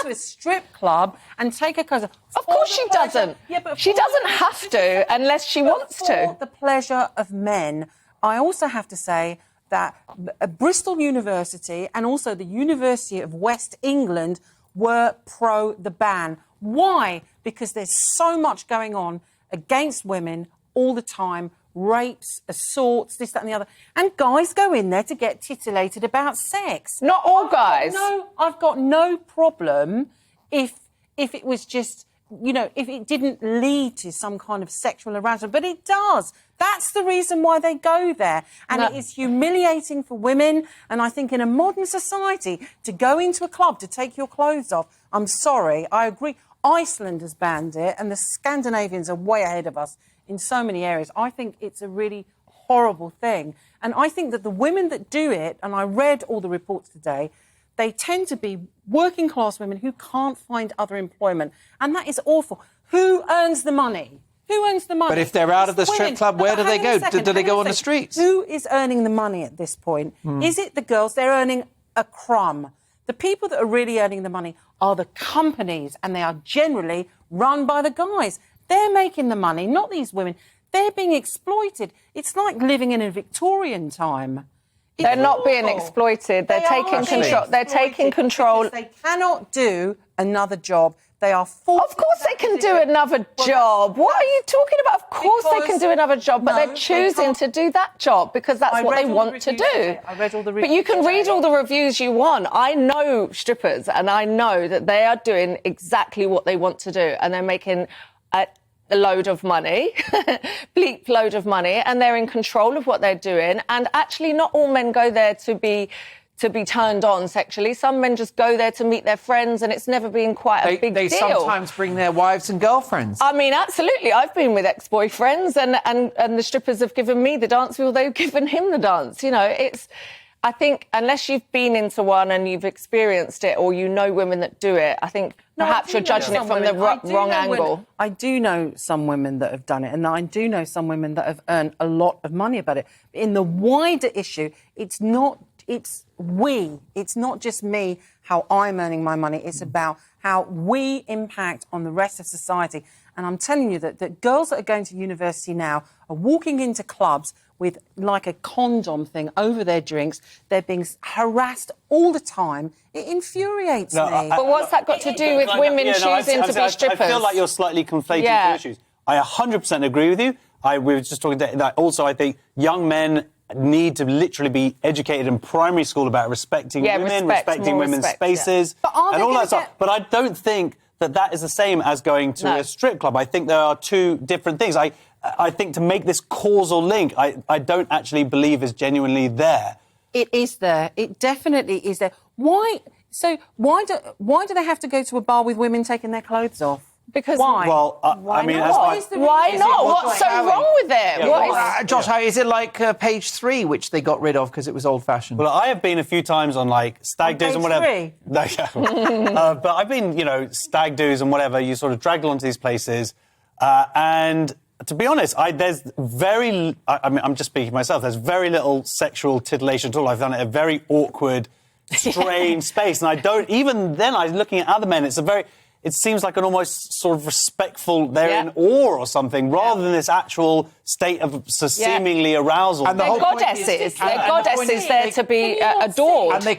to a strip club and take her clothes off. Of course she doesn't. Yeah, but she doesn't have to unless she wants to. For the pleasure of men, I also have to say that Bristol University and also the University of West England were pro the ban. Why? Because there's so much going on against women all the time. Rapes, assaults, this, that and the other. And guys go in there to get titillated about sex. Not all guys. I've got no problem if it was just, you know, if it didn't lead to some kind of sexual arousal. But it does. That's the reason why they go there. And it is humiliating for women. And I think in a modern society, to go into a club to take your clothes off, I'm sorry, I agree. Iceland has banned it, and the Scandinavians are way ahead of us in so many areas. I think it's a really horrible thing. And I think that the women that do it, and I read all the reports today, they tend to be working class women who can't find other employment. And that is awful. Who earns the money? Who earns the money? But if they're out of the strip club, where do they go? Do they go on the streets? Who is earning the money at this point? Is it the girls? They're earning a crumb. The people that are really earning the money are the companies, and they are generally run by the guys. They're making the money, not these women. They're being exploited. It's like living in a Victorian time. They're not being exploited. They're taking control. They're taking control. They cannot do another job. They are forced. Of course they can do another job. What are you talking about? Of course they can do another job, but they're choosing to do that job because that's what they want to do. I read all the reviews. But you can read all the reviews you want. I know strippers, and I know that they are doing exactly what they want to do, and they're making a load of money, bleep load of money, and they're in control of what they're doing. And actually, not all men go there to be turned on sexually. Some men just go there to meet their friends, and it's never been quite a big deal. They sometimes bring their wives and girlfriends. I mean, absolutely. I've been with ex-boyfriends, and the strippers have given me the dance, or they've given him the dance. You know, I think unless you've been into one and you've experienced it, or you know women that do it, I think perhaps you're judging it from the wrong angle. I do know some women that have done it, and I do know some women that have earned a lot of money about it. In the wider issue, it's not just me, how I'm earning my money. It's about how we impact on the rest of society. And I'm telling you that girls that are going to university now are walking into clubs with like a condom thing over their drinks. They're being harassed all the time. It infuriates me. But what's that got to do with women choosing to be strippers? I feel like you're slightly conflating two issues. I 100% agree with you. We were just talking that. Also, I think young men need to literally be educated in primary school about respecting women, respecting women's spaces, and all that stuff. But I don't think that is the same as going to a strip club. I think there are two different things. I think to make this causal link, I don't actually believe is genuinely there. It is there. It definitely is there. Why? So why do they have to go to a bar with women taking their clothes off? Because why? Well, why I mean, not? Why not? What's so wrong with it? Josh, is it like Page 3, which they got rid of because it was old-fashioned? Well, I have been a few times on, like, stag do's and whatever. Page 3? No, but I've been, stag do's and whatever. You sort of drag along to these places. And to be honest, I'm just speaking for myself, there's very little sexual titillation at all. I've done it in a very awkward, strange space. And even then, I'm looking at other men, it seems like an almost sort of respectful, they're in awe or something, rather than this actual state of seemingly arousal. And they're goddesses. They're goddesses there to be adored. And they